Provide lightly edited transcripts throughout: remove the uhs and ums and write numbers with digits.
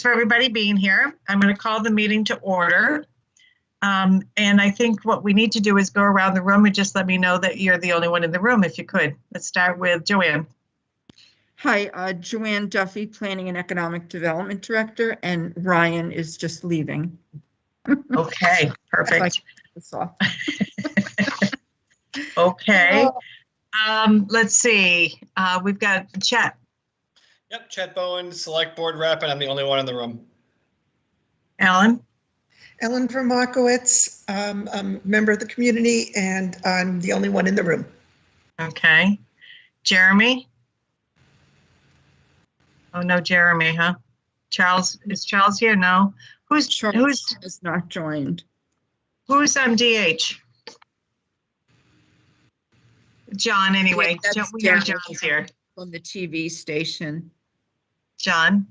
for everybody being here. I'm going to call the meeting to order. And I think what we need to do is go around the room and just let me know that you're the only one in the room, if you could. Let's start with Joanne. Hi, Joanne Duffy, Planning and Economic Development Director, and Ryan is just leaving. Okay, perfect. Okay. Let's see. We've got Chet. Yep, Chet Bowen, Select Board Rep, and I'm the only one in the room. Ellen. Ellen Vermakowitz, I'm a member of the community, and I'm the only one in the room. Okay. Jeremy. Oh, no, Jeremy, huh? Charles, is Charles here? No. Charles has not joined. Who's on DH? John, anyway. Yeah, We know John's here. From the TV station. John.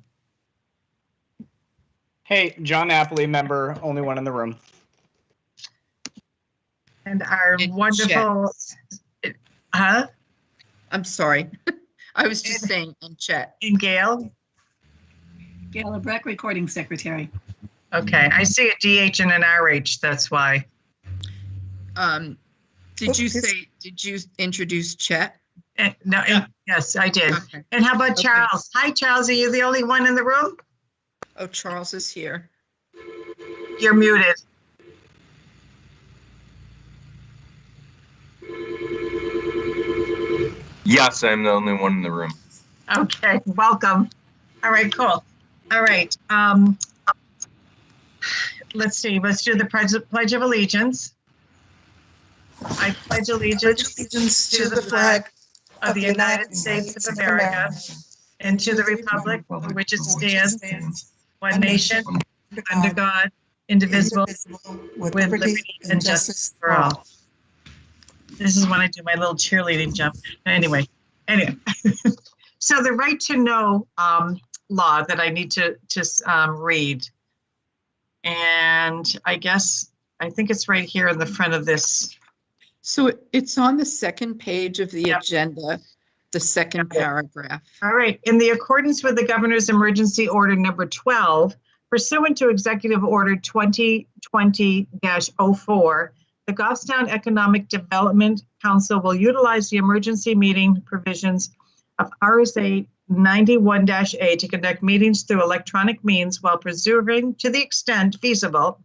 Hey, John Napoli, member, only one in the room. And our wonderful, huh? I'm sorry. I was just saying, and Chet. And Gail? Gail Lebrecht, recording secretary. Okay, I see a DH and an RH, that's why. Did you introduce Chet? No, Yeah. Yes, I did. Okay. And how about Okay. Charles? Hi, Charles, are you the only one in the room? Oh, Charles is here. You're muted. Yes, I'm the only one in the room. Okay, welcome. All right, cool. All right. Let's see, let's do the Pledge of Allegiance. I pledge allegiance to the flag of the United States of America and to the republic for which it stands, one nation, under God, indivisible, with liberty and justice for all. This is when I do my little cheerleading jump. Anyway. So the right to know law that I need to read. And I think it's right here in the front of this. So it's on the second page of the agenda, the second paragraph. All right. In the accordance with the Governor's Emergency Order number 12, pursuant to Executive Order 2020-04, the Goffstown Economic Development Council will utilize the emergency meeting provisions of RSA 91-A to conduct meetings through electronic means while preserving, to the extent feasible,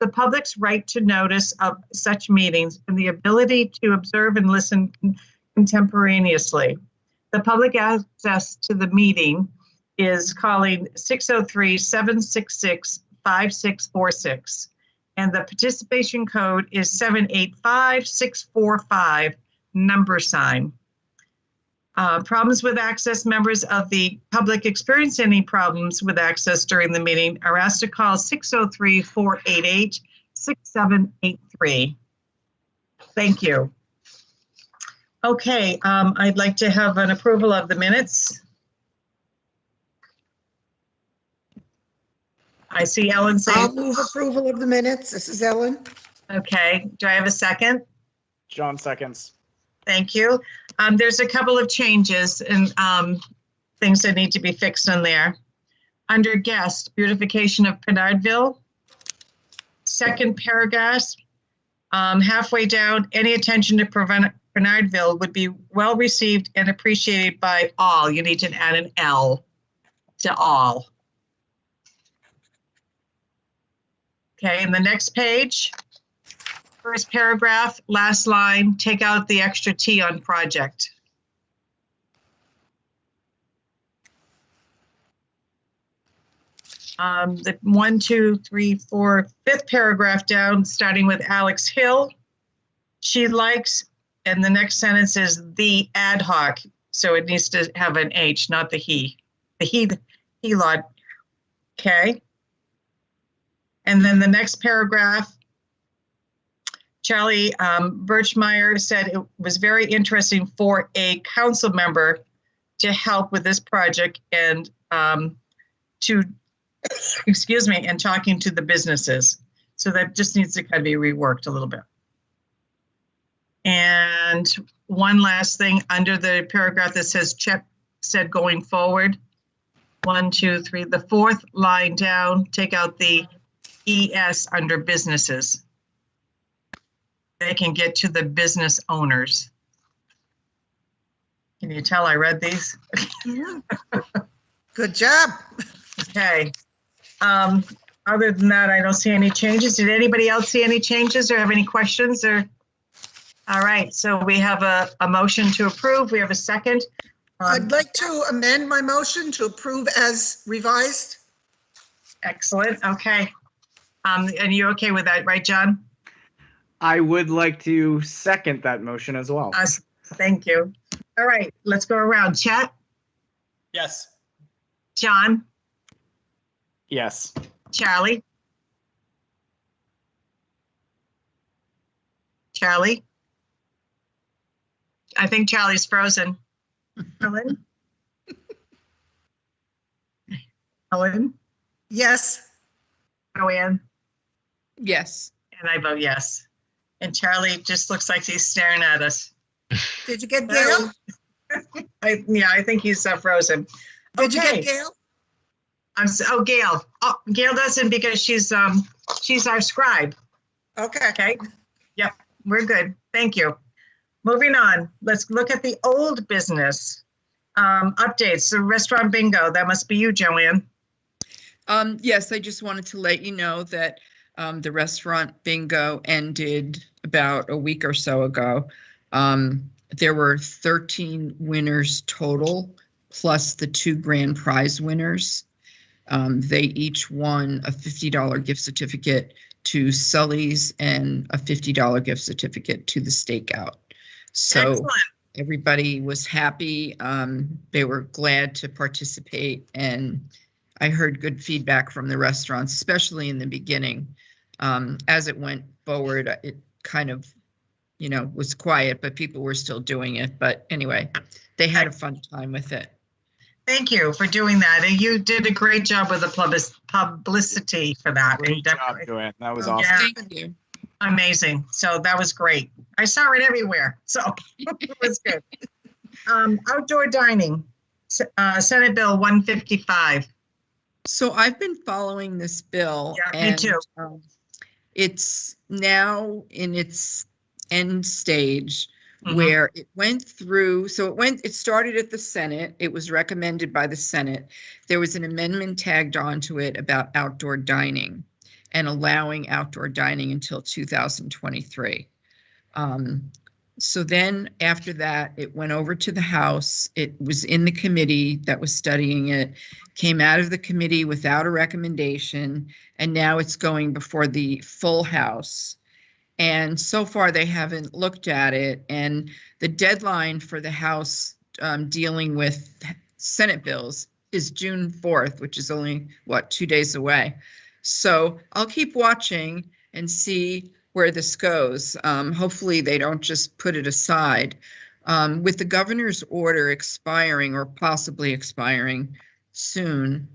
the public's right to notice of such meetings and the ability to observe and listen contemporaneously. The public access to the meeting is calling 603-766-5646. And the participation code is 785645 #. Problems with access. Members of the public experience any problems with access during the meeting are asked to call 603-488-6783. Thank you. Okay, I'd like to have an approval of the minutes. I see Ellen saying. I'll move approval of the minutes. This is Ellen. Okay, do I have a second? John seconds. Thank you. There's a couple of changes and things that need to be fixed in there. Under guest, beautification of Pinardville. Second paragraph, halfway down, any attention to Pinardville would be well received and appreciated by all. You need to add an L to all. Okay, and the next page, first paragraph, last line, take out the extra T on project. The 1, 2, 3, 4, fifth paragraph down, starting with Alex Hill. She likes, and the next sentence is the ad hoc. So it needs to have an H, not the he. The he lot. Okay. And then the next paragraph, Charlie Birchmeyer said it was very interesting for a council member to help with this project and to, excuse me, and talking to the businesses. So that just needs to kind of be reworked a little bit. And one last thing under the paragraph that says Chet said going forward, 1, 2, 3, the fourth line down, take out the ES under businesses. They can get to the business owners. Can you tell I read these? Good job. Okay. Other than that, I don't see any changes. Did anybody else see any changes or have any questions or? All right, so we have a motion to approve. We have a second. I'd like to amend my motion to approve as revised. Excellent, okay. And you're okay with that, right, John? I would like to second that motion as well. Thank you. All right, let's go around. Chet, Yes. John, Yes. Charlie? Charlie? I think Charlie's frozen. Helen? Helen? Yes. Joanne? Yes. And I vote yes. And Charlie just looks like he's staring at us. Did you get Gail? I think he's frozen. Did you Okay. get Gail? Gail. Oh, Gail doesn't because she's our scribe. Okay. Okay. Yep, we're good. Thank you. Moving on. Let's look at the old business updates. So restaurant bingo. That must be you, Joanne. Yes, I just wanted to let you know that the restaurant bingo ended about a week or so ago. There were 13 winners total, plus the 2 grand prize winners. They each won a $50 gift certificate to Sully's and a $50 gift certificate to the Stakeout. So Excellent. everybody was happy. They were glad to participate, and I heard good feedback from the restaurants, especially in the beginning. As it went forward, it kind of, was quiet, but people were still doing it. But anyway, they had a fun time with it. Thank you for doing that. And you did a great job with the publicity for that. Great job, Joanne. That was Yeah. awesome. Thank you. Amazing. So that was great. I saw it everywhere. So it was good. Outdoor dining, Senate Bill 155. So I've been following this bill. Yeah, me too. It's now in its end stage Mhm. where it went through. So it started at the Senate. It was recommended by the Senate. There was an amendment tagged onto it about outdoor dining and allowing outdoor dining until 2023. So then after that, it went over to the House. It was in the committee that was studying it, came out of the committee without a recommendation, and now it's going before the full House. And so far, they haven't looked at it. And the deadline for the House dealing with Senate bills is June 4th, which is only, 2 days away. So I'll keep watching and see where this goes. Hopefully, they don't just put it aside. With the governor's order expiring or possibly expiring soon,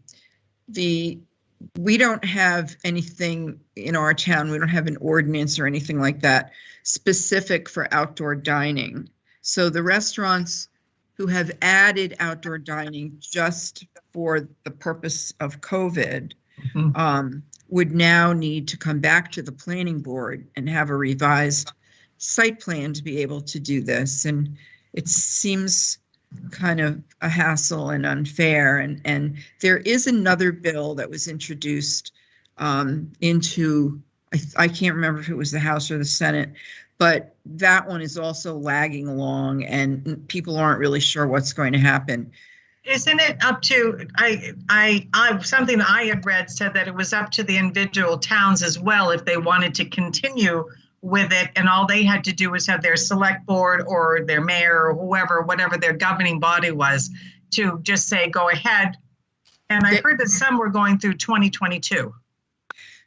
we don't have anything in our town. We don't have an ordinance or anything like that specific for outdoor dining. So the restaurants who have added outdoor dining just for the purpose of COVID would now need to come back to the planning board and have a revised site plan to be able to do this. And it seems kind of a hassle and unfair. And there is another bill that was introduced into, I can't remember if it was the House or the Senate, but that one is also lagging along and people aren't really sure what's going to happen. Isn't it up to, something I had read said that it was up to the individual towns as well if they wanted to continue with it, and all they had to do was have their select board or their mayor or whoever, whatever their governing body was, to just say, go ahead. And I heard that some were going through 2022.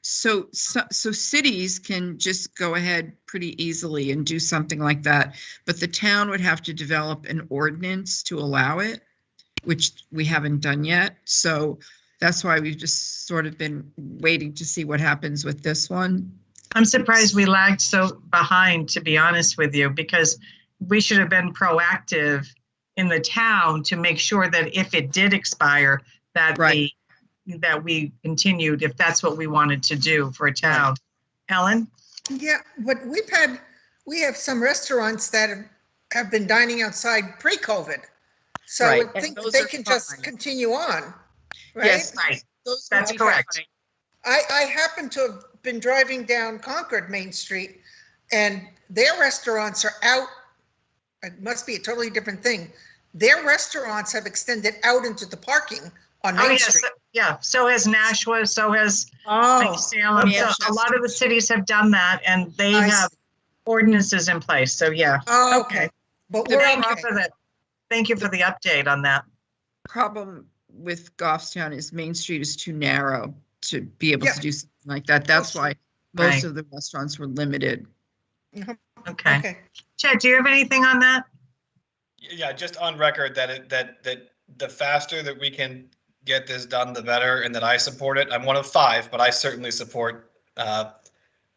So cities can just go ahead pretty easily and do something like that, but the town would have to develop an ordinance to allow it, which we haven't done yet. So that's why we've just sort of been waiting to see what happens with this one. I'm surprised we lagged so behind, to be honest with you, because we should have been proactive in the town to make sure that if it did expire, that Right. that we continued if that's what we wanted to do for a town. Ellen? Yeah, but we have some restaurants that have been dining outside pre-COVID. So I Right, would and think that those they are can just fine. continue on, right? Yes, Right. those would That's be correct. fine. I happen to have been driving down Concord Main Street and their restaurants are out. It must be a totally different thing. Their restaurants have extended out into the parking on Oh, Main yes, Street. yeah, so has Nashua, so has Oh, Salem. So a lot of the cities have done that and they I have see. ordinances in place. So yeah. Oh, okay. But we're Thank you okay. for that. Thank you for the update on that. Problem with Goffstown is Main Street is too narrow to be able Yeah. to do something like that. That's why most Right. of the restaurants were limited. Okay. Okay. Chad, do you have anything on that? Yeah, just on record that the faster that we can get this done, the better, and that I support it. I'm one of 5, but I certainly support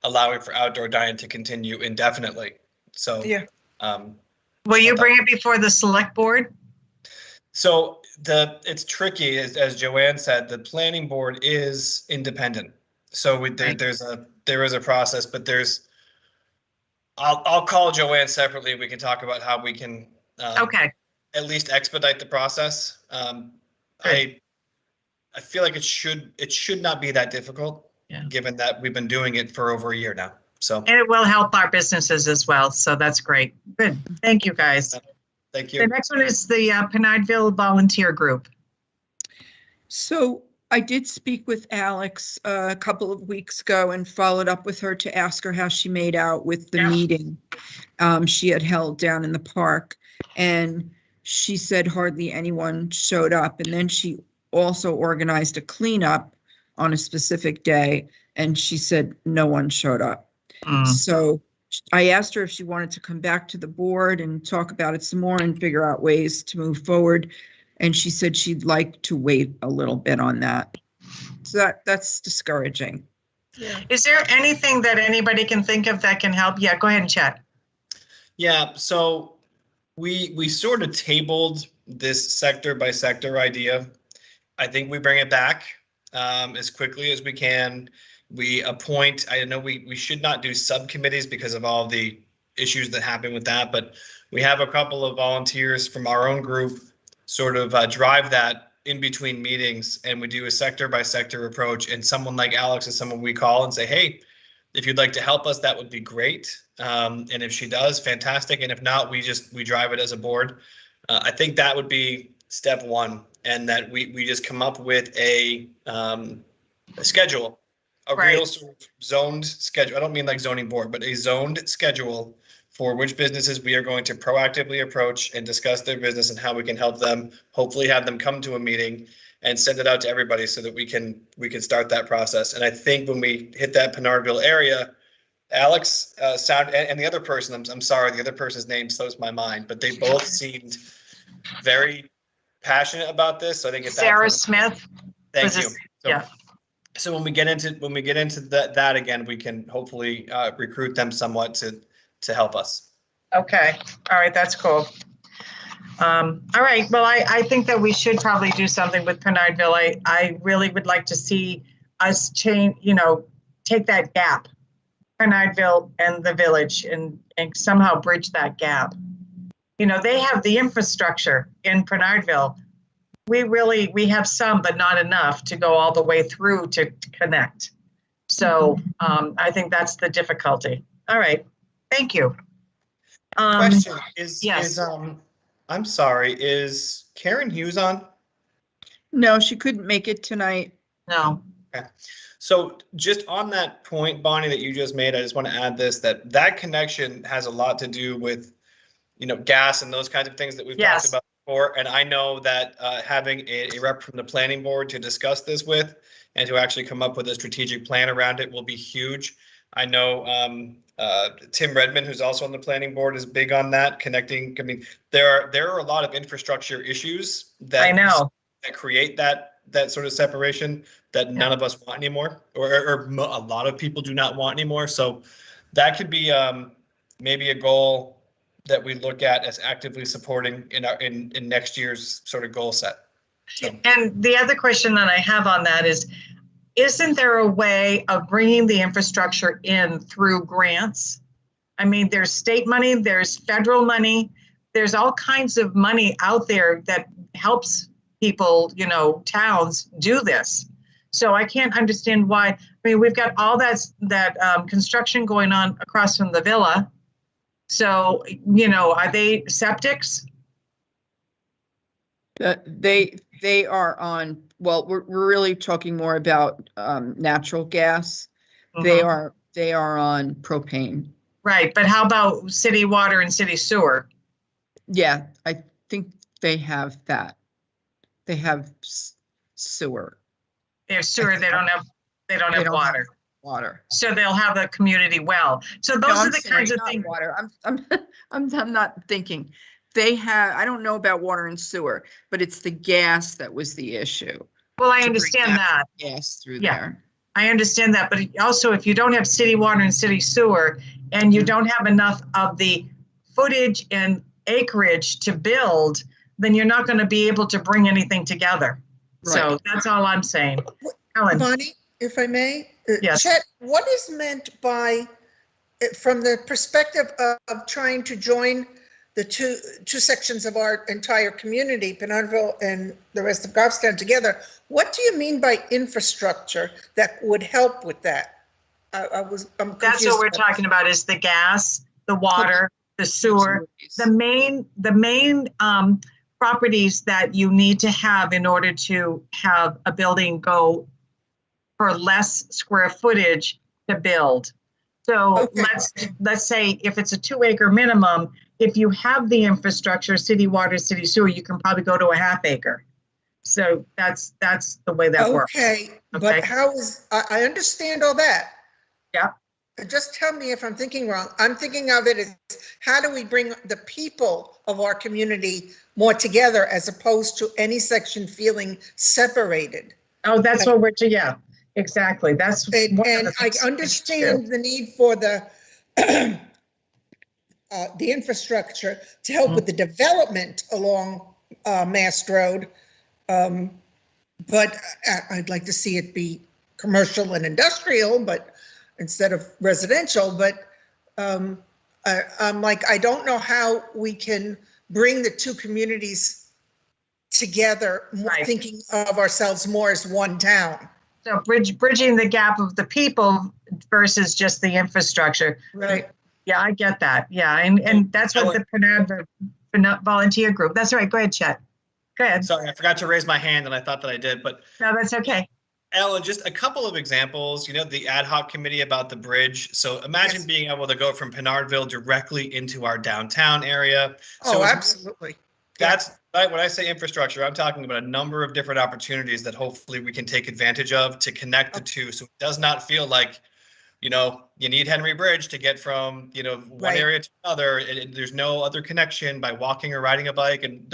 allowing for outdoor dining to continue indefinitely. So, Yeah. Will you bring it before the select board? So it's tricky, as Joanne said, the planning board is independent. So there is a process, but I'll call Joanne separately. We can talk about how we can Okay, at least expedite the process. I feel like it should not be that difficult, Yeah. given that we've been doing it for over a year now. So and it will help our businesses as well. So that's great. Good. Thank you, guys. thank The you. next one is the Pinardville Volunteer Group. So I did speak with Alex a couple of weeks ago and followed up with her to ask her how she made out with the Yeah. meeting she had held down in the park. And she said hardly anyone showed up. And then she also organized a cleanup on a specific day. And she said no one showed up. So I asked her if she wanted to come back to the board and talk about it some more and figure out ways to move forward. And she said she'd like to wait a little bit on that. So that's discouraging. Is there anything that anybody can think of that can help? Yeah, go ahead and chat. Yeah, so we sort of tabled this sector by sector idea. I think we bring it back as quickly as we can. We appoint, I know we should not do subcommittees because of all the issues that happen with that, but we have a couple of volunteers from our own group sort of drive that in between meetings, and we do a sector by sector approach. And someone like Alex is someone we call and say, hey, if you'd like to help us, that would be great. And if she does, fantastic. And if not, we drive it as a board. I think that would be step one, and that we just come up with a schedule, a Right. real sort of zoned schedule. I don't mean like zoning board, but a zoned schedule for which businesses we are going to proactively approach and discuss their business and how we can help them, hopefully have them come to a meeting and send it out to everybody so that we can start that process. And I think when we hit that Pinardville area, Alex and the other person, I'm sorry, the other person's name slips my mind, but they both seemed very passionate about this. So I think at Sarah that point, Smith. thank was you. this- So, yeah. So when we get into that again, we can hopefully recruit them somewhat to help us. Okay, all right, that's cool. All right, well, I think that we should probably do something with Pinardville. I really would like to see us change, take that gap, Pinardville and the village, and somehow bridge that gap. They have the infrastructure in Pinardville. We have some, but not enough to go all the way through to connect. So I think that's the difficulty. All right, thank you. Question is, yes. I'm sorry, is Karen Hughes on? No, she couldn't make it tonight. No. Okay. So just on that point, Bonnie, that you just made, I just want to add this, that connection has a lot to do with, gas and those kinds of things that we've talked about before. And I know that having a rep from the planning board to discuss this with and to actually come up with a strategic plan around it will be huge. I know Tim Redmond, who's also on the planning board, is big on that, connecting. I mean, there are a lot of infrastructure issues that I know that create that sort of separation that none of us want anymore, or a lot of people do not want anymore. So that could be maybe a goal that we look at as actively supporting in next year's sort of goal set. So, And the other question that I have on that is, isn't there a way of bringing the infrastructure in through grants? I mean, there's state money, there's federal money, there's all kinds of money out there that helps people, you know, towns do this. So I can't understand why. I mean, we've got all that construction going on across from the villa. So, you know, are they septics? They are on, well, we're really talking more about natural gas. Mhm. They are on propane. Right, but how about city water and city sewer? Yeah, I think they have that. They have sewer. They have sewer, they don't have They don't have water. Water. So they'll have a community well. So those No, are I'm the sorry, kinds of not things. water. I'm not thinking. They have, I don't know about water and sewer, but it's the gas that was the issue. Well, I To bring understand that. Gas through Yeah. there. I understand that, but also if you don't have city water and city sewer and you don't have enough of the footage and acreage to build, then you're not going to be able to bring anything together. So Right. that's all I'm saying. Ellen, Bonnie, if I may? Yes. Chet, what is meant by, from the perspective of trying to join the two sections of our entire community, Penardville and the rest of Goffstown together, what do you mean by infrastructure that would help with that? I'm confused. that's what we're talking about is the gas, the water, the sewer, the main properties that you need to have in order to have a building go for less square footage to build. So Okay. let's say if it's a 2-acre minimum, if you have the infrastructure, city water, city sewer, you can probably go to a 1/2 acre. So that's the way that works. Okay, Okay. but how is, I understand all that. Yeah. Just tell me if I'm thinking wrong. I'm thinking of it as, how do we bring the people of our community more together as opposed to any section feeling separated? Oh, that's what yeah, exactly. That's And one of the I things we need to do. understand the need for the infrastructure to help with the development along Mast Road. But I'd like to see it be commercial and industrial, but instead of residential. But I'm like, I don't know how we can bring the two communities together, Right. thinking of ourselves more as one town. So bridging the gap of the people versus just the infrastructure. Right. Yeah, I get that. Yeah, and that's what the Penard volunteer group. That's right. Go ahead, Chet. Go ahead. sorry, I forgot to raise my hand and I thought that I did, but No, that's okay. Ellen, just a couple of examples, the ad hoc committee about the bridge. So imagine Yes. being able to go from Penardville directly into our downtown area. So Oh, it's- absolutely. That's right. When I say infrastructure, I'm talking about a number of different opportunities that hopefully we can take advantage of to connect the two. So it does not feel like, you need Henry Bridge to get from, one Right. area to another. There's no other connection by walking or riding a bike, and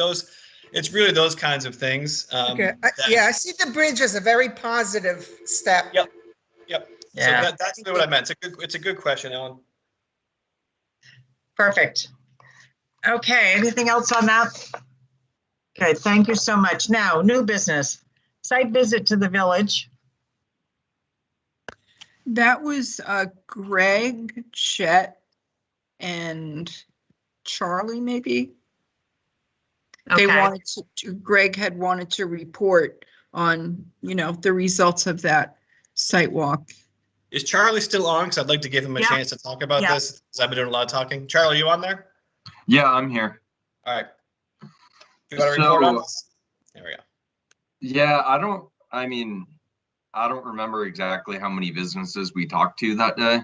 it's really those kinds of things. Okay. I see the bridge as a very positive step. Yep. Yeah. So that's really what I meant. It's a good question, Ellen. Perfect. Okay, anything else on that? Okay, thank you so much. Now, new business, site visit to the village. That was Greg, Chet, and Charlie, maybe. They Okay. wanted Greg had wanted to report on, the results of that site walk. Is Charlie still on? Because I'd like to give him a Yeah. chance to talk about Yeah. this, because I've been doing a lot of talking. Charlie, you on there? Yeah, I'm here. All right. You want to report on this? There we go. Yeah, I don't remember exactly how many businesses we talked to that day,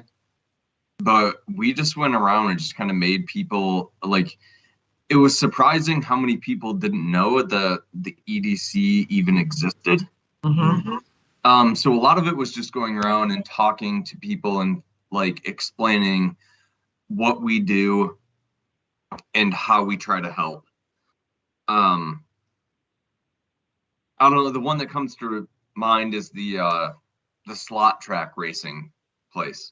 but we just went around and just kind of made people it was surprising how many people didn't know the EDC even existed. Mm-hmm. So a lot of it was just going around and talking to people and explaining what we do and how we try to help. I don't know, the one that comes to mind is the slot track racing place.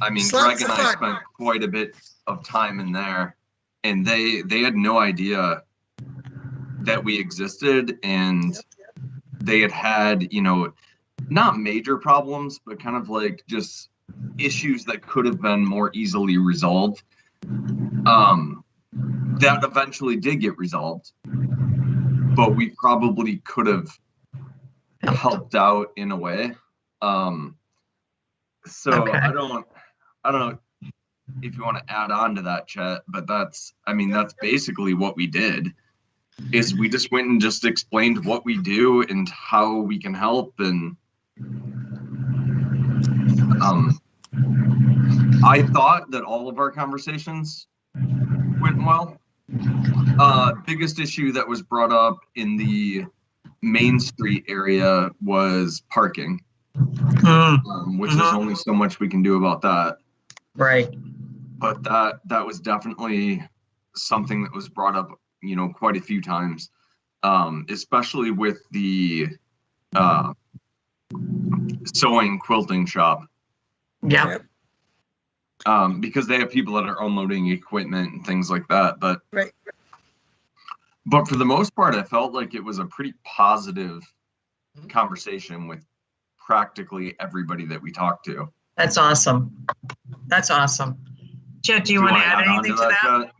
I mean, Slots Greg and are I fun. spent quite a bit of time in there, and they had no idea that we existed, and they had, you know, not major problems, but kind of like just issues that could have been more easily resolved. That eventually did get resolved, but we probably could have helped out in a way. So Okay. I don't know if you want to add on to that, Chet, but that's basically what we did. Is we just went and just explained what we do and how we can help, and I thought that all of our conversations went well. Biggest issue that was brought up in the Main Street area was parking, which there's only so much we can do about that. Right. But that was definitely something that was brought up, you know, quite a few times, especially with the sewing quilting shop. Yeah. Because they have people that are unloading equipment and things like that. But Right. But for the most part, I felt like it was a pretty positive conversation with practically everybody that we talked to. That's awesome. That's awesome. Chet, do you want to add anything to that? Chet?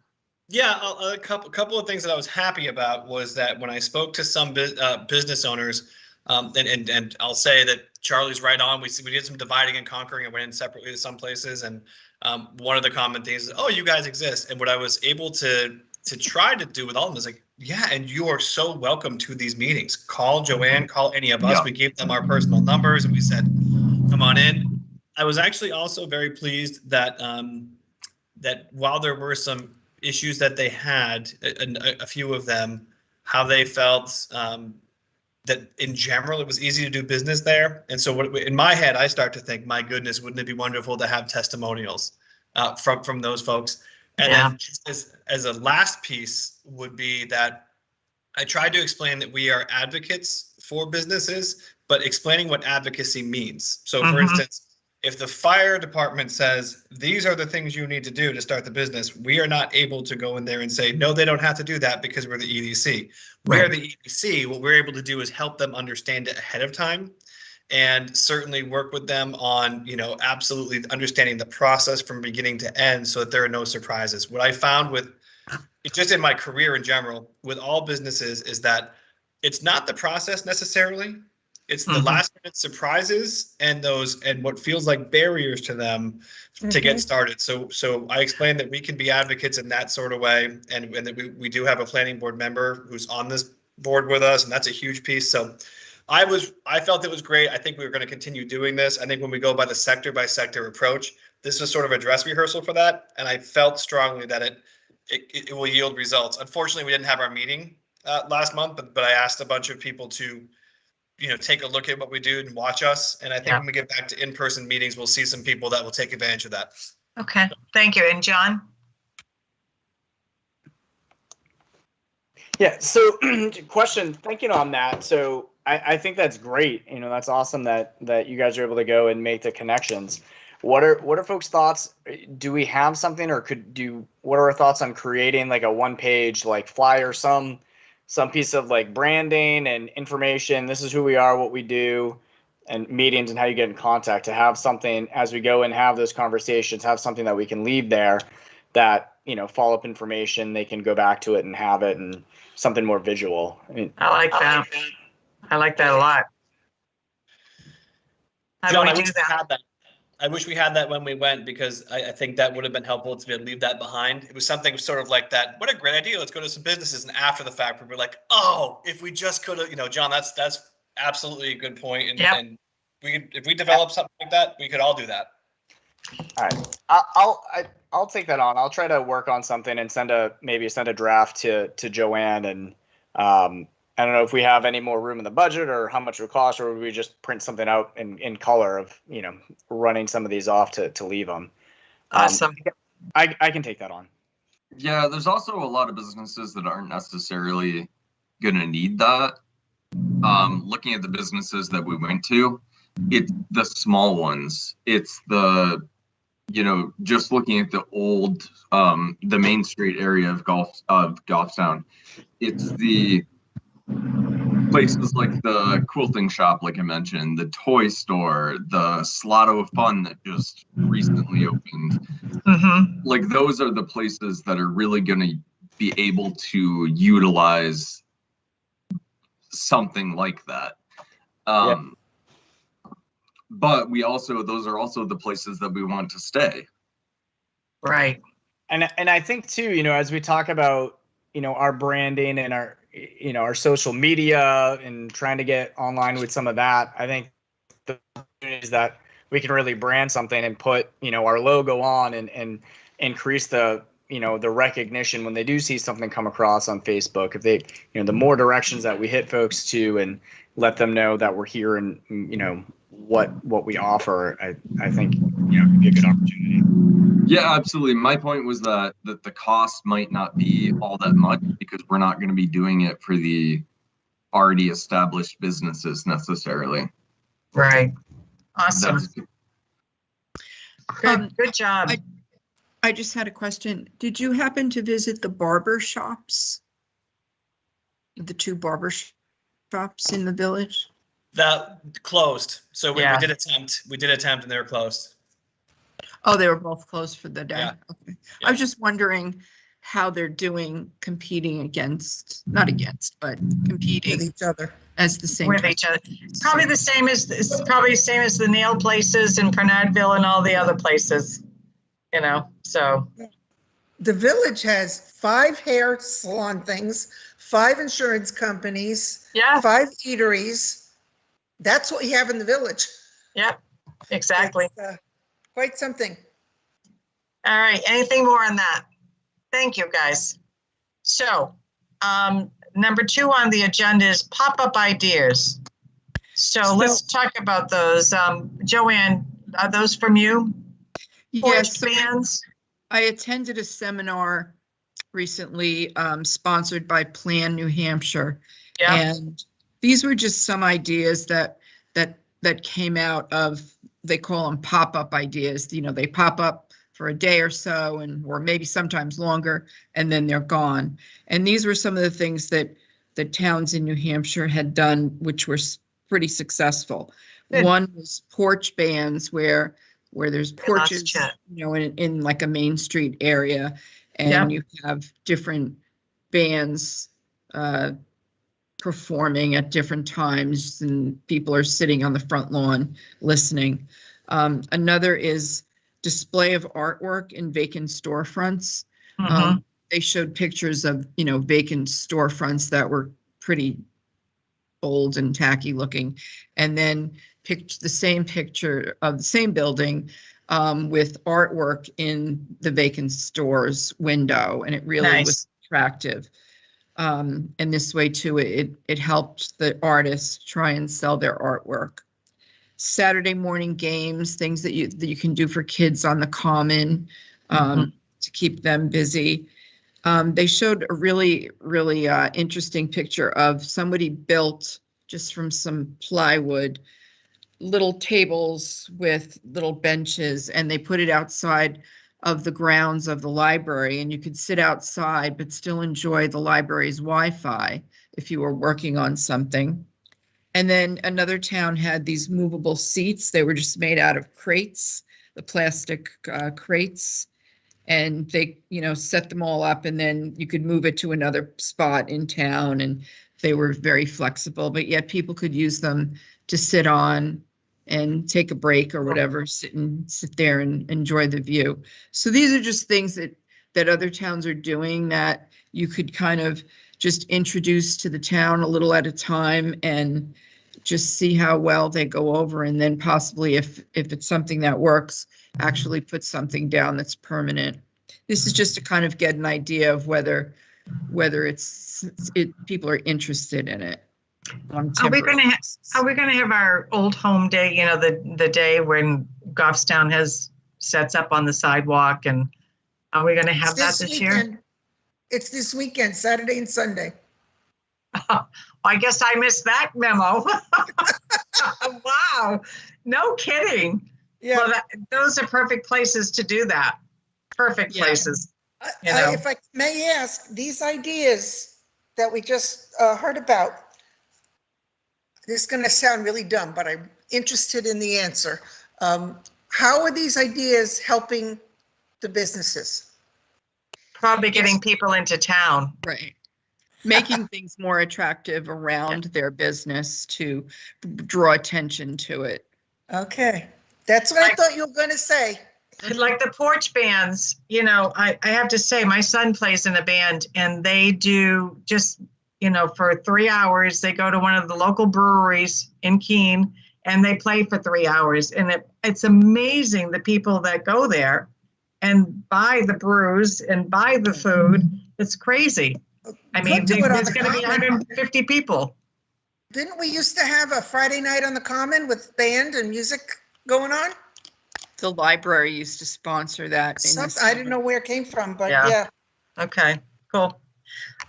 Yeah, a couple of things that I was happy about was that when I spoke to some business owners, and I'll say that Charlie's right on. We did some dividing and conquering and went in separately to some places, and one of the common things is, oh, you guys exist. And what I was able to try to do with all of them is like, yeah, and you are so welcome to these meetings. Call Joanne, call any of us. Yeah. We gave them our personal numbers and we said, come on in. I was actually also very pleased that that while there were some issues that they had, a few of them, how they felt that in general it was easy to do business there. And so in my head, I start to think, my goodness, wouldn't it be wonderful to have testimonials from those folks? And then just as a last piece would be that I tried to explain that we are advocates for businesses, but explaining what advocacy means. So for instance, if the fire department says, these are the things you need to do to start the business, we are not able to go in there and say, no, they don't have to do that because we're the EDC. We are the EDC. What we're able to do is help them understand it ahead of time and certainly work with them on, you know, absolutely understanding the process from beginning to end so that there are no surprises. What I found with just in my career in general with all businesses is that it's not the process necessarily. It's the last minute surprises and what feels like barriers to them to get started. So I explained that we can be advocates in that sort of way, and that we do have a planning board member who's on this board with us, and that's a huge piece. So I felt it was great. I think we were going to continue doing this. I think when we go by the sector by sector approach, this was sort of a dress rehearsal for that, and I felt strongly that it will yield results. Unfortunately, we didn't have our meeting last month, but I asked a bunch of people to, you know, take a look at what we do and watch us. And I think when we get back to in-person meetings, we'll see some people that will take advantage of that. Okay, thank you. And John? Yeah, so question, thinking on that. So I think that's great. You know, that's awesome that you guys are able to go and make the connections. What are folks' thoughts? Do we have something, or what are our thoughts on creating like a one-page like flyer, some piece of like branding and information? This is who we are, what we do, and meetings and how you get in contact, to have something as we go and have those conversations, have something that we can leave there that, you know, follow-up information, they can go back to it and have it, and something more visual. I mean, I like that. I like that a lot. How John, do I we wish do we that? had that. I wish we had that when we went, because I think that would have been helpful to be able to leave that behind. It was something sort of like that. What a great idea. Let's go to some businesses. And after the fact, we're like, oh, if we just could have, you know, John, that's absolutely a good point. And we could, if we develop something like that, we could all do that. all right, I'll take that on. I'll try to work on something and send a draft to Joanne. And I don't know if we have any more room in the budget or how much it would cost, or would we just print something out in color of, you know, running some of these off to leave them. Awesome. I can take that on. Yeah, there's also a lot of businesses that aren't necessarily going to need that. Looking at the businesses that we went to, it's the small ones. It's the you know, just looking at the old, the Main Street area of Goffstown, it's the places like the quilting shop, like I mentioned, the toy store, the Slotto of Fun that just recently opened. Mm-hmm. Like those are the places that are really going to be able to utilize something like that. But those are also the places that we want to stay. Right. And I think too, you know, as we talk about, you know, our branding and our, you know, our social media and trying to get online with some of that, I think the is that we can really brand something and put, you know, our logo on and increase the, you know, the recognition when they do see something come across on Facebook. If they, you know, the more directions that we hit folks to and let them know that we're here and, you know, what we offer, I think, you know, could be a good opportunity. Yeah, absolutely. My point was that the cost might not be all that much because we're not going to be doing it for the already established businesses necessarily. Right. Awesome. That's, Good job. I just had a question. Did you happen to visit the barber shops? The 2 barber shops in the village? That closed. So we Yeah. did attempt. We did attempt, and they were closed. Oh, they were both closed for the day? Yeah. Okay. Yeah. I was just wondering how they're doing competing against, not against, but competing with each other. as the same With type. each other. Probably the same as, it's probably the same as the nail places in Bernardville and all the other places, you know, so. The village has 5 hair salon things, 5 insurance companies, Yeah, 5 eateries. That's what you have in the village. yeah, exactly. It's, quite something. All right, anything more on that? Thank you, guys. So, number 2 on the agenda is pop-up ideas. So let's talk about those. Joanne, are those from you? Yes, Porch bands? I attended a seminar recently sponsored by Plan New Hampshire. Yeah, And these were just some ideas that came out of, they call them pop-up ideas. You know, they pop up for a day or so or maybe sometimes longer, and then they're gone. And these were some of the things that the towns in New Hampshire had done, which were pretty successful. Good. One was porch bands where there's porches, chat. you know, in like a Main Street area, and you have different bands performing at different times, and people are sitting on the front lawn listening. Another is display of artwork in vacant storefronts. Mhm. They showed pictures of, you know, vacant storefronts that were pretty old and tacky looking, and then picked the same picture of the same building with artwork in the vacant store's window, and it really was attractive. And this way too, it helped the artists try and sell their artwork. Saturday morning games, things that you can do for kids on the common to keep them busy. They showed a really interesting picture of somebody built just from some plywood little tables with little benches, and they put it outside of the grounds of the library, and you could sit outside but still enjoy the library's Wi-Fi if you were working on something. And then another town had these movable seats. They were just made out of crates, the plastic crates, and they, you know, set them all up, and then you could move it to another spot in town, and they were very flexible, but yet people could use them to sit on and take a break or whatever, sit there and enjoy the view. So these are just things that other towns are doing that you could kind of just introduce to the town a little at a time and just see how well they go over, and then possibly if it's something that works, actually put something down that's permanent. This is just to kind of get an idea of whether people are interested in it. Are we going to have our old home day, you know, the day when Goffstown sets up on the sidewalk, and are we going to have that this year? It's this weekend, Saturday and Sunday. Oh, I guess I missed that memo. Wow, no kidding. Yeah. Well, those are perfect places to do that. Perfect Yeah. places. You know. If I may ask, these ideas that we just heard about, this is going to sound really dumb, but I'm interested in the answer. How are these ideas helping the businesses? Probably getting people into town. Right. Making things more attractive around their business to draw attention to it. Okay, that's what I thought you were going to say. Like the porch bands, you know, I have to say, my son plays in a band and they do just, you know, for 3 hours, they go to one of the local breweries in Keene and they play for 3 hours. And it's amazing the people that go there and buy the brews and buy the food. It's crazy. I mean, Could do it on there's the going to be Common. 150 people. Didn't we used to have a Friday night on the Common with band and music going on? The library used to sponsor that. in the I didn't summer. know where it came from, but Yeah. yeah. Okay, cool.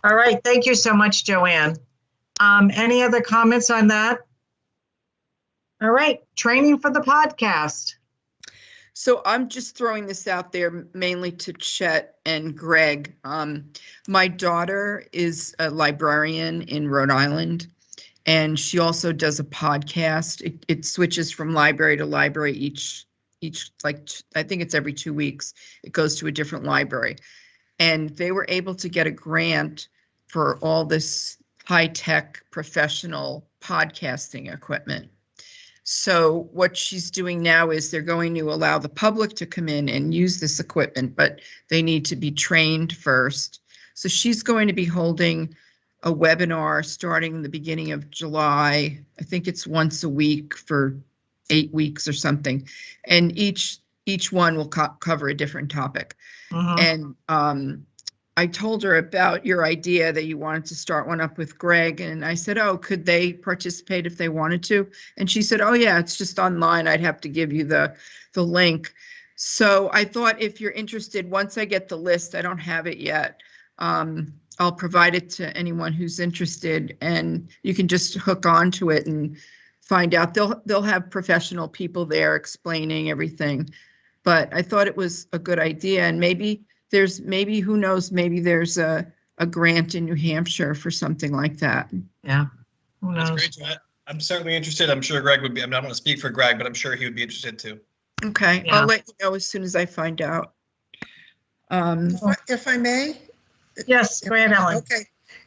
All right, thank you so much, Joanne. Any other comments on that? All right, training for the podcast. So I'm just throwing this out there mainly to Chet and Greg. My daughter is a librarian in Rhode Island, and she also does a podcast. It switches from library to library each like I think it's every 2 weeks. It goes to a different library, and they were able to get a grant for all this high-tech professional podcasting equipment. So what she's doing now is they're going to allow the public to come in and use this equipment, but they need to be trained first. So she's going to be holding a webinar starting the beginning of July. I think it's once a week for 8 weeks or something. And each one will cover a different topic. Mhm. And I told her about your idea that you wanted to start one up with Greg. And I said, oh, could they participate if they wanted to? And she said, oh, yeah, it's just online. I'd have to give you the link. So I thought if you're interested, once I get the list, I don't have it yet. I'll provide it to anyone who's interested, and you can just hook onto it and find out. They'll have professional people there explaining everything. But I thought it was a good idea, and maybe who knows, maybe there's a grant in New Hampshire for something like that. Yeah, who That's knows? great, Joanne. I'm certainly interested. I'm sure Greg would be. I'm not going to speak for Greg, but I'm sure he would be interested too. Okay, Yeah. I'll let you know as soon as I find out. If I may? Yes, go ahead, Ellen. Okay.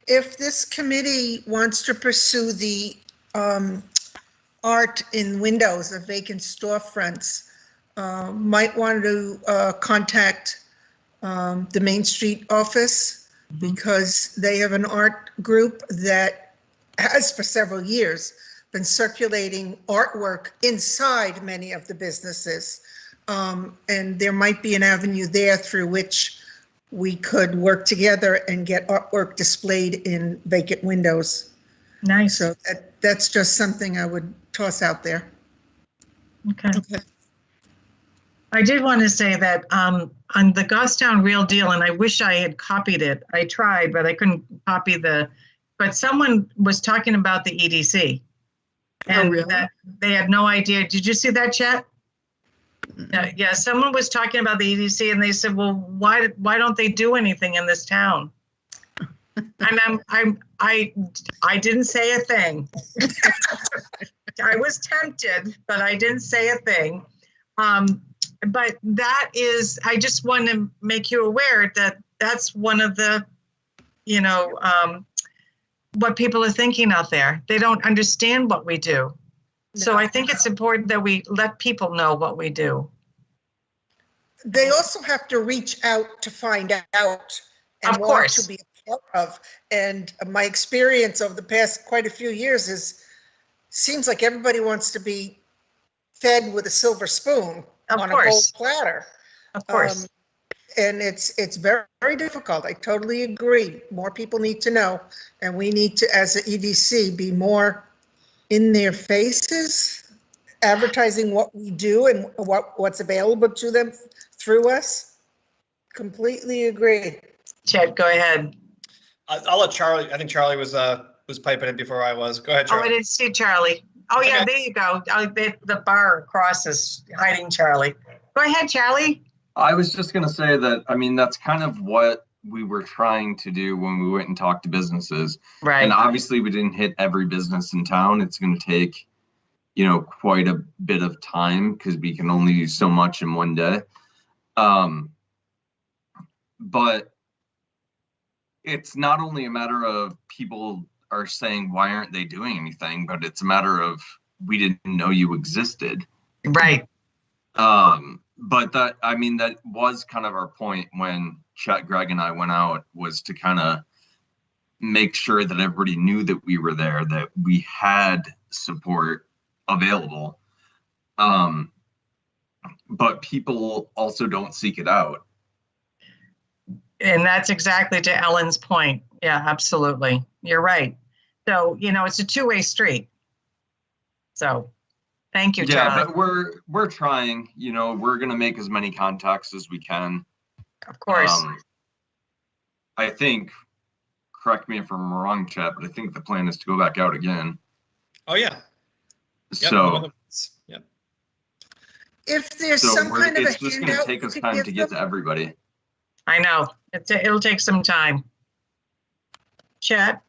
If this committee wants to pursue the art in windows of vacant storefronts, might want to contact the Main Street office, because they have an art group that has for several years been circulating artwork inside many of the businesses. And there might be an avenue there through which we could work together and get artwork displayed in vacant windows. Nice. So that's just something I would toss out there. Okay. Okay. I did want to say that on the Goffstown Real Deal, and I wish I had copied it. I tried, but I couldn't copy but someone was talking about the EDC. And really? that they had no idea. Did you see that, Chet? Yeah, someone was talking about the EDC and they said, well, why don't they do anything in this town? And I didn't say a thing. I was tempted, but I didn't say a thing. But that is, I just want to make you aware that that's one of the, what people are thinking out there. They don't understand what we do. So I think it's important that we let people know what we do. They also have to reach out to find out and Of want course. to be a part of. And my experience over the past quite a few years seems like everybody wants to be fed with a silver spoon Of on a gold course. platter. Of course. And it's very, very difficult. I totally agree. More people need to know, and we need to, as an EDC, be more in their faces, advertising what we do and what's available to them through us. Completely agree. Chet, go ahead. I'll let Charlie. I think Charlie was piping in before I was. Go ahead, Oh, I Charlie. didn't see Charlie. Oh, yeah, Okay. there you go. The bar across is hiding Charlie. Go ahead, Charlie. I was just going to say that, I mean, that's kind of what we were trying to do when we went and talked to businesses. Right. And obviously we didn't hit every business in town. It's going to take, quite a bit of time because we can only do so much in one day. But it's not only a matter of people are saying, why aren't they doing anything? But it's a matter of, we didn't know you existed. Right. But that was kind of our point when Chet, Greg, and I went out, was to kind of make sure that everybody knew that we were there, that we had support available. But people also don't seek it out. And that's exactly to Ellen's point. Yeah, absolutely. You're right. So, it's a two-way street. So, thank you, Yeah, Charlie. but we're trying, we're going to make as many contacts as we can. Of course. I think, correct me if I'm wrong, Chet, but I think the plan is to go back out again. Oh, yeah. Yep, So, yep. If there's some kind of a it's just going to handout take we us could time give to get them. to everybody. I know. It'll take some time. Chet?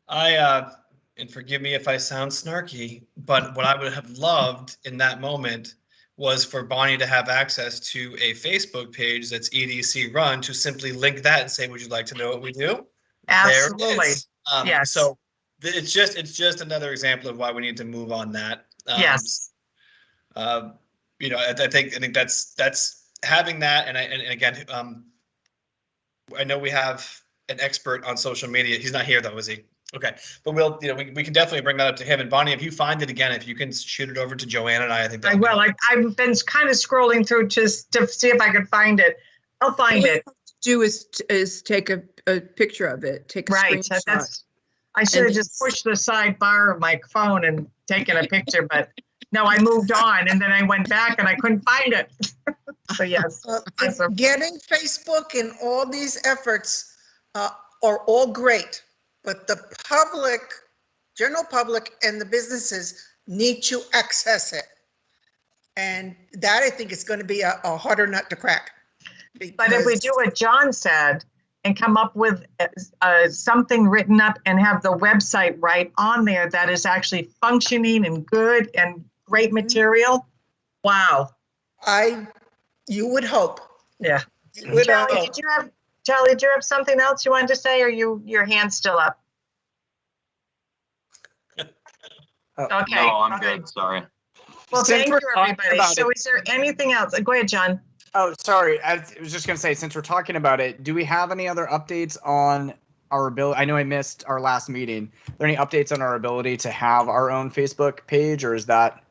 And forgive me if I sound snarky, but what I would have loved in that moment was for Bonnie to have access to a Facebook page that's EDC run, to simply link that and say, would you like to know what we do? Absolutely. There it is. Yes. So it's just another example of why we need to move on that. Yes. I think that's having that. And again, I know we have an expert on social media. He's not here though, is he? Okay, but we'll, we can definitely bring that up to him. And Bonnie, if you find it again, if you can shoot it over to Joanne and I think that I will. I've been kind of scrolling through just to see if I could find it. I'll find it. Do is take a picture of it, take a Right. screenshot. I should have And just pushed the sidebar of my phone and taken a picture, but no, I moved on and then I went back and I couldn't find it. So yes. Awesome. Getting Facebook and all these efforts are all great, but the public, general public and the businesses need to access it. And that I think is going to be a harder nut to crack. But if we do what John said and come up with something written up and have the website right on there that is actually functioning and good and great material, wow. You would hope. Yeah. You would Charlie, hope. Charlie, did you have something else you wanted to say, or your hand's still up? Okay. No, I'm okay. good. Sorry. Well, Since thank we're you, talking everybody. about So is there anything else? Go ahead, John. Oh, sorry. I was just going to say, since we're talking about it, do we have any other updates on our ability? I know I missed our last meeting. Are there any updates on our ability to have our own Facebook page, or is that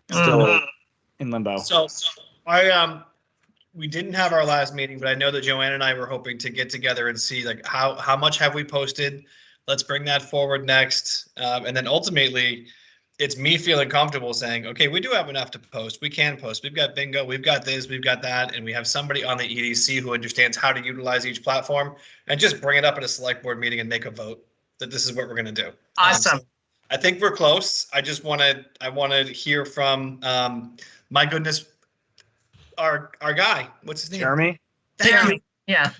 still in limbo? So we didn't have our last meeting, but I know that Joanne and I were hoping to get together and see like how much have we posted. Let's bring that forward next. And then ultimately, it's me feeling comfortable saying, okay, we do have enough to post. We can post. We've got bingo. We've got this. We've got that. And we have somebody on the EDC who understands how to utilize each platform, and just bring it up at a select board meeting and make a vote that this is what we're going to do. Awesome. So I think we're close. I want to hear from, my goodness, our guy. What's his name? Jeremy? Jeremy. Yeah.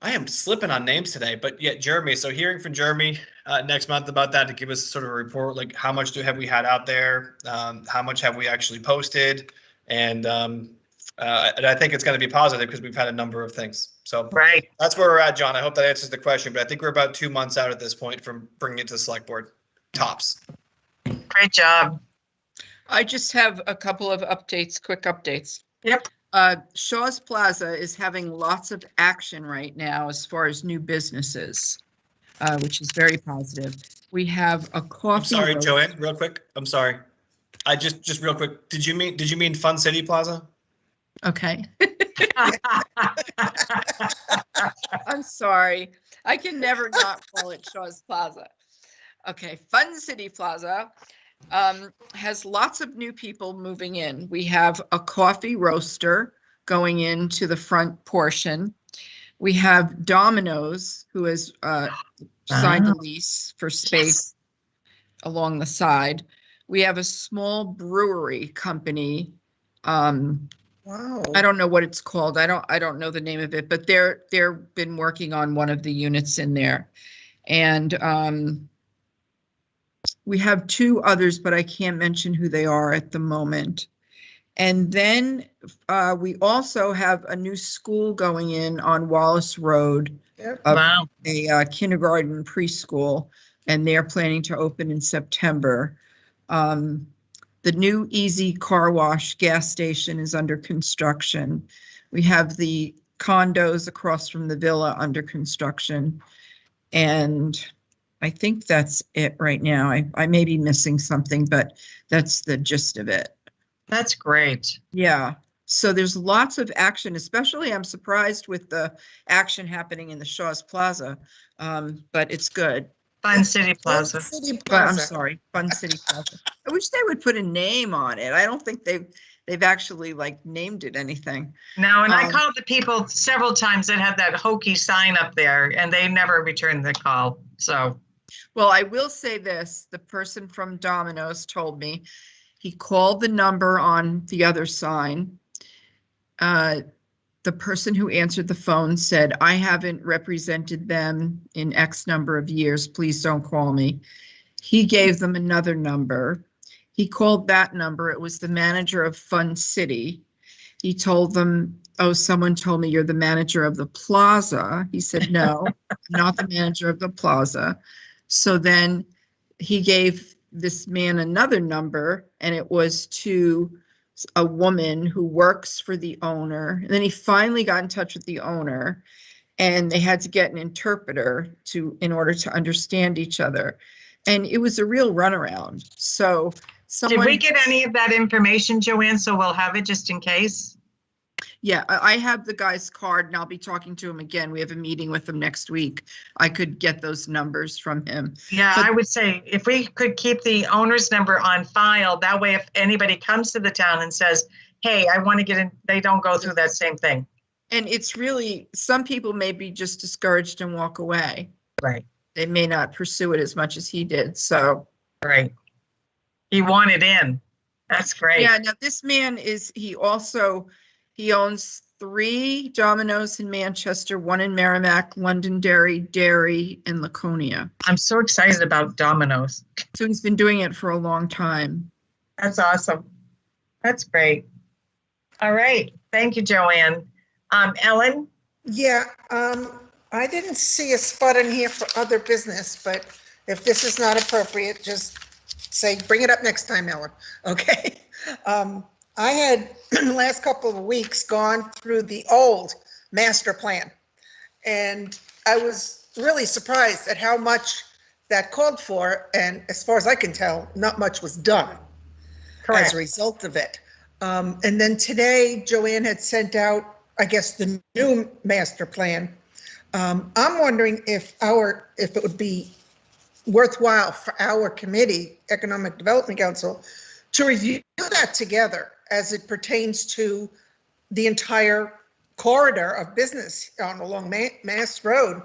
I am slipping on names today, but yeah, Jeremy. So hearing from Jeremy next month about that, to give us sort of a report, like how much have we had out there? How much have we actually posted? And I think it's going to be positive because we've had a number of things. So Right. that's where we're at, John. I hope that answers the question, but I think we're about 2 months out at this point from bringing it to the select board. Tops. Great job. I just have a couple of updates, quick updates. Yep. Shaw's Plaza is having lots of action right now as far as new businesses, which is very positive. We have a coffee. I'm sorry, roast. Joanne, real quick. I'm sorry. I just real quick. Did you mean Fun City Plaza? Okay. I'm sorry. I can never not call it Shaw's Plaza. Okay, Fun City Plaza has lots of new people moving in. We have a coffee roaster going into the front portion. We have Domino's, who has signed a lease for space. along the side. We have a small brewery company. Wow. I don't know what it's called. I don't know the name of it, but they've been working on one of the units in there. And we have 2 others, but I can't mention who they are at the moment. And then we also have a new school going in on Wallace Road, Yep. Wow. a kindergarten preschool, and they're planning to open in September. The new Easy Car Wash gas station is under construction. We have the condos across from the villa under construction. And I think that's it right now. I may be missing something, but that's the gist of it. That's great. Yeah. So there's lots of action, especially I'm surprised with the action happening in the Shaw's Plaza, but it's good. Fun City Plaza. City But I'm Plaza. sorry, Fun City Plaza. I wish they would put a name on it. I don't think they've actually like named it anything. Now, and I Um, called the people several times that had that hokey sign up there, and they never returned the call. So, Well, I will say this, the person from Domino's told me he called the number on the other sign. The person who answered the phone said, I haven't represented them in X number of years. Please don't call me. He gave them another number. He called that number. It was the manager of Fun City. He told them, oh, someone told me you're the manager of the plaza. He said, no, not the manager of the plaza. So then he gave this man another number, and it was to a woman who works for the owner. And then he finally got in touch with the owner, and they had to get an interpreter in order to understand each other. And it was a real runaround. So did we get any of that information, Joanne? So we'll have it just in case. Yeah, I have the guy's card, and I'll be talking to him again. We have a meeting with him next week. I could get those numbers from him. Yeah, But- I would say if we could keep the owner's number on file, that way if anybody comes to the town and says, hey, I want to get in, they don't go through that same thing. And it's really, some people may be just discouraged and walk away. Right. They may not pursue it as much as he did. So, Right. He wanted in. That's great. yeah, now this man he owns 3 Domino's in Manchester, 1 in Merrimack, Londonderry, and Laconia. I'm so excited about Domino's. So he's been doing it for a long time. That's awesome. That's great. All right. Thank you, Joanne. Ellen? Yeah, I didn't see a spot in here for other business, but if this is not appropriate, just say, bring it up next time, Ellen, okay? I had, the last couple of weeks, gone through the old master plan, and I was really surprised at how much that called for, and as far as I can tell, not much was done as a result of it. And then today, Joanne had sent out, I guess, the new master plan. I'm wondering if it would be worthwhile for our committee, Economic Development Council, to review that together as it pertains to the entire corridor of business along Mass Road,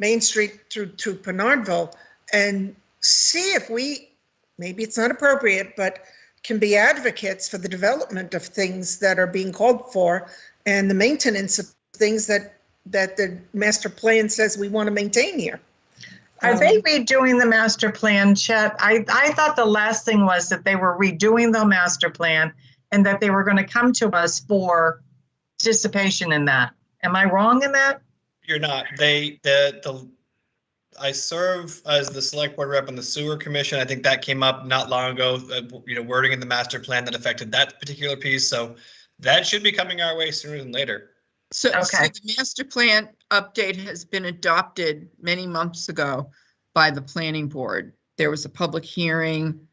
Main Street through to Penardville, and see if we, maybe it's not appropriate, but can be advocates for the development of things that are being called for and the maintenance of things that the master plan says we want to maintain here. Are they redoing the master plan, Chet? I thought the last thing was that they were redoing the master plan and that they were going to come to us for participation in that. Am I wrong in that? You're not. I serve as the select board rep on the sewer commission. I think that came up not long ago, wording in the master plan that affected that particular piece. So that should be coming our way sooner than later. So Okay. the master plan update has been adopted many months ago by the planning board. There was a public hearing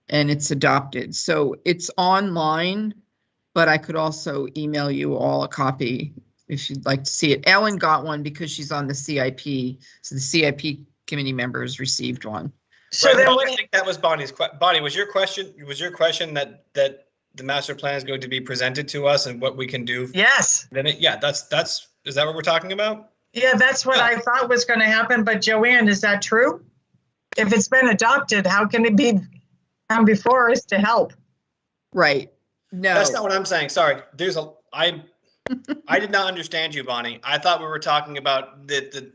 and it's adopted. So it's online, but I could also email you all a copy if you'd like to see it. Ellen got one because she's on the CIP. So the CIP committee members received one. So Right, then I think that was Bonnie's Bonnie, was your question that the master plan is going to be presented to us and what we can do? yes. Then is that what we're talking about? Yeah, that's what I thought was going to happen. But Joanne, is that true? if it's been adopted, how can it be come before us to help? Right. No. That's not what I'm saying. Sorry. I did not understand you, Bonnie. I thought we were talking about the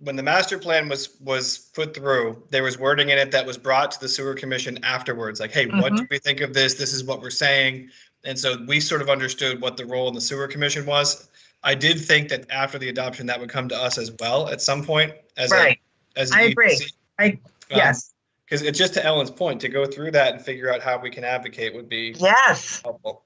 when the master plan was put through, there was wording in it that was brought to the sewer commission afterwards. Like, hey, what do we think of this? This is what we're saying. And so we sort of understood what the role in the sewer commission was. I did think that after the adoption, that would come to us as well at some point. Right. As I agree. Yes. Because it's just to Ellen's point, to go through that and figure out how we can advocate would be Yes. helpful.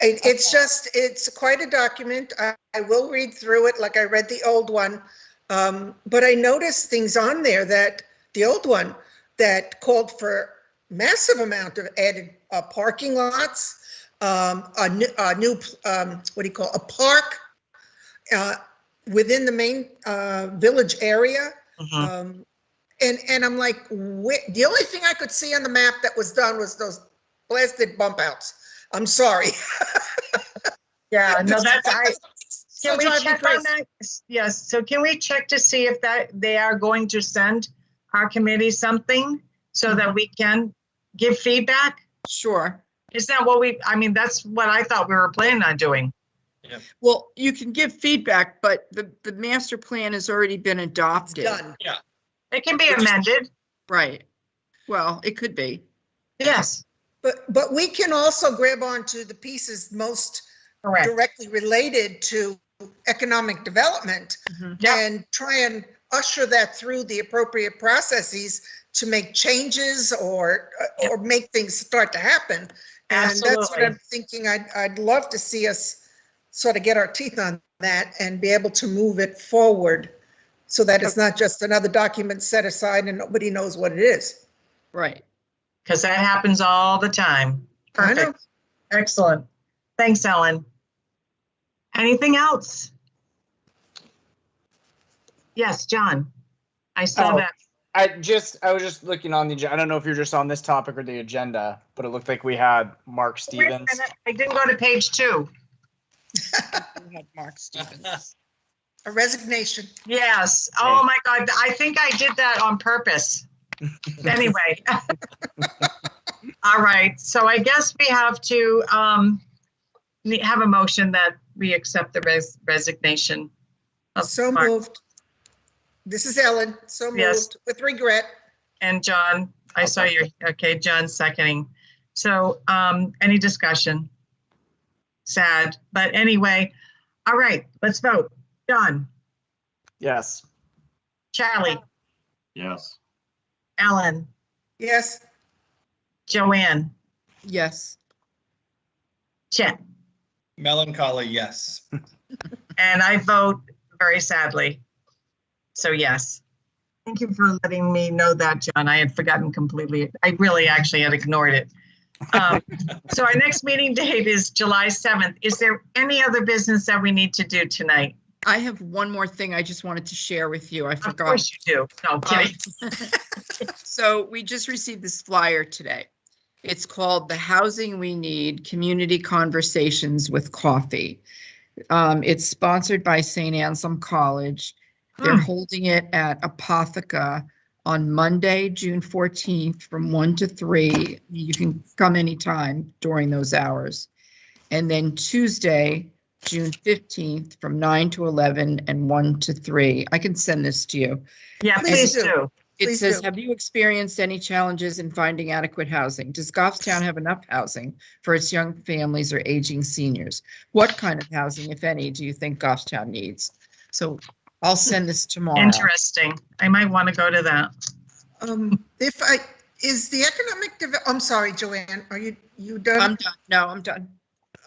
It's quite a document. I will read through it like I read the old one. But I noticed things on there that the old one that called for massive amount of added parking lots, a new a park within the main village area. And I'm like, the only thing I could see on the map that was done was those blasted bump outs. I'm sorry. Yeah, no, that's I. So Can we drive me check on crazy. that? Yes, so can we check to see if that they are going to send our committee something so that we can give feedback? Sure. Is that what I mean, that's what I thought we were planning on doing. Well, you can give feedback, but the master plan has already been adopted. Done. It can be amended. Right. Well, it could be. Yes, But we can also grab onto the pieces most correct. directly related to economic development Yep. and try and usher that through the appropriate processes to make changes or make things start to happen. And that's what Absolutely. I'm thinking. I'd love to see us sort of get our teeth on that and be able to move it forward so that it's not just another document set aside and nobody knows what it is. Right. Because that happens all the time. I know. Perfect. Excellent. Thanks, Ellen. Anything else? Yes, John. I saw Oh. that. I was just looking on the agenda. I don't know if you're just on this topic or the agenda, but it looked like we had Mark Wait a Stevens. minute, I didn't go to page 2. We had Mark Stevens. A resignation. Yes. Oh my God. I think I did that on purpose. Anyway. All right. So I guess we have to have a motion that we accept the resignation. of So Mark moved. This is Ellen. So Yes. moved with regret. And John, I saw your, okay, John seconding. So any discussion? Sad, but anyway. All right, let's vote. John, Yes. Charlie, Yes. Ellen, Yes. Joanne, Yes. Chet, Melancholy, yes. and I vote very sadly. So yes. Thank you for letting me know that, John. I had forgotten completely. I really actually had ignored it. So our next meeting date is July 7th. Is there any other business that we need to do tonight? I have one more thing I just wanted to share with you. I Of forgot. course you do. No, kidding. So we just received this flyer today. It's called The Housing We Need, Community Conversations with Coffee. It's sponsored by St. Anselm College. They're holding it at Apotheca on Monday, June 14th from 1 to 3. You can come anytime during those hours. And then Tuesday, June 15th from 9 to 11 and 1 to 3. I can send this to you. Yeah, please Please do. do. It Please says, do. have you experienced any challenges in finding adequate housing? Does Goffstown have enough housing for its young families or aging seniors? What kind of housing, if any, do you think Goffstown needs? So I'll send this tomorrow. Interesting. I might want to go to that. Is the I'm sorry, Joanne, are you done? I'm done. No, I'm done.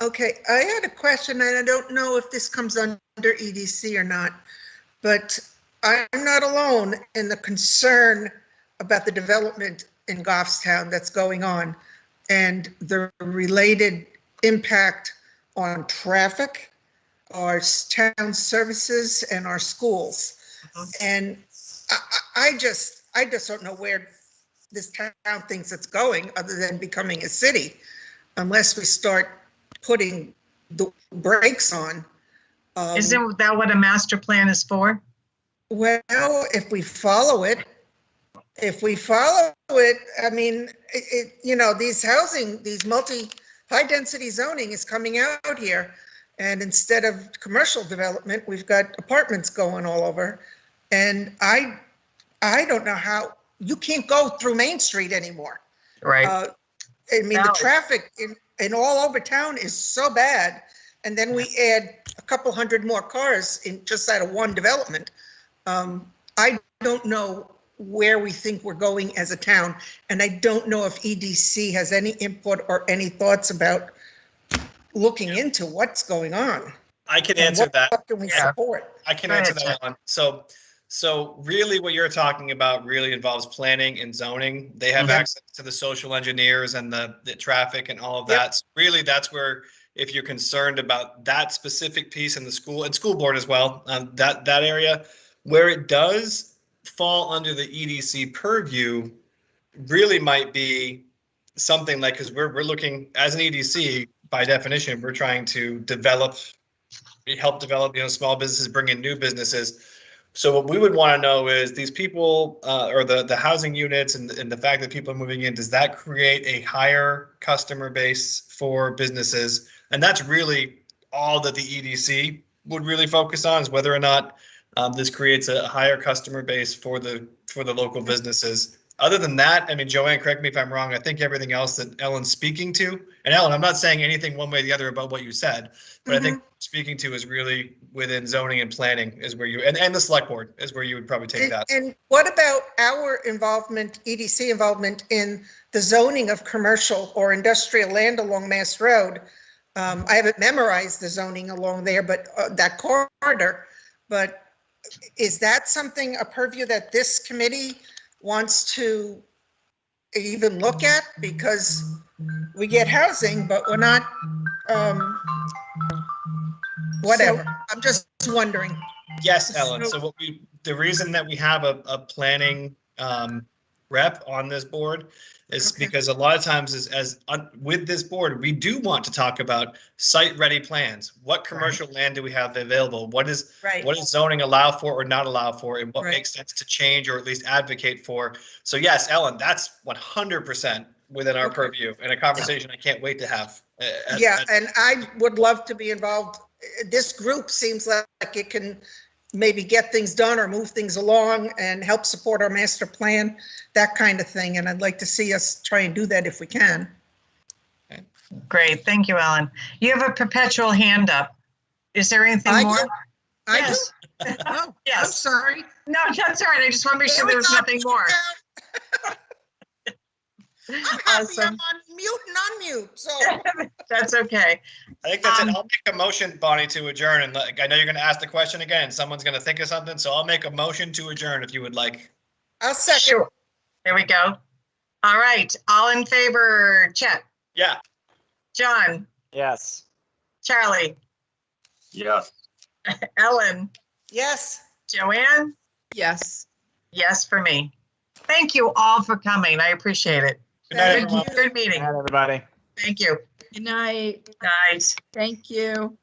Okay, I had a question, and I don't know if this comes under EDC or not, but I'm not alone in the concern about the development in Goffstown that's going on and the related impact on traffic, our town services, and our schools. And I just don't know where this town thinks it's going other than becoming a city, unless we start putting the brakes on. Isn't that what a master plan is for? Well, if we follow it if we follow it, I mean, these high density zoning is coming out here. And instead of commercial development, we've got apartments going all over. And I don't know how, you can't go through Main Street anymore. Right. I mean, the traffic in all over town is so bad. And then we add a couple hundred more cars in just out of one development. I don't know where we think we're going as a town. And I don't know if EDC has any input or any thoughts about looking into what's going on. I can answer that. What can we support? I can answer that one. So really what you're talking about really involves planning and zoning. They have access to the social engineers and the traffic and all of that. So really that's where, if you're concerned about that specific piece in the school and school board as well, that area, where it does fall under the EDC purview really might be something like, because we're looking as an EDC, by definition, we're trying to help develop, small businesses, bring in new businesses. So what we would want to know is these people or the housing units and the fact that people are moving in, does that create a higher customer base for businesses? And that's really all that the EDC would really focus on, is whether or not this creates a higher customer base for the local businesses. Other than that, I mean, Joanne, correct me if I'm wrong, I think everything else that Ellen's speaking to, and Ellen, I'm not saying anything one way or the other about what you said, but I think speaking to is really within zoning and planning is where and the select board is where you would probably take that. And what about our involvement, EDC involvement in the zoning of commercial or industrial land along Mass Road? I haven't memorized the zoning along there, but that corridor, but is that something, a purview that this committee wants to even look at? Because we get housing, but we're not, whatever. I'm just wondering. Yes, Ellen. So the reason that we have a planning rep on this board is because a lot of times with this board, we do want to talk about site-ready plans. What commercial land do we have available? What is zoning allow for or not allow for, and what makes sense to change or at least advocate for? So yes, Ellen, that's 100% within our purview, and a conversation I can't wait to have. And I would love to be involved. This group seems like it can maybe get things done or move things along and help support our master plan, that kind of thing. And I'd like to see us try and do that if we can. Great. Thank you, Ellen. You have a perpetual hand up. Is there anything more? Yes. Oh, yes. I'm sorry. No, that's all right. I just want to make sure there was nothing more. I'm happy I'm on mute and unmute, so. That's okay. I think that's it. I'll make a motion, Bonnie, to adjourn. And I know you're going to ask the question again. Someone's going to think of something. So I'll make a motion to adjourn if you would like. I'll second. Sure. There we go. All right. All in favor, Chet? Yeah. John? Yes. Charlie? Yes. Ellen? Yes. Joanne? Yes. Yes for me. Thank you all for coming. I appreciate it. Good night, everyone. Good meeting. Good night, everybody. Thank you. Good night. Night. Thank you.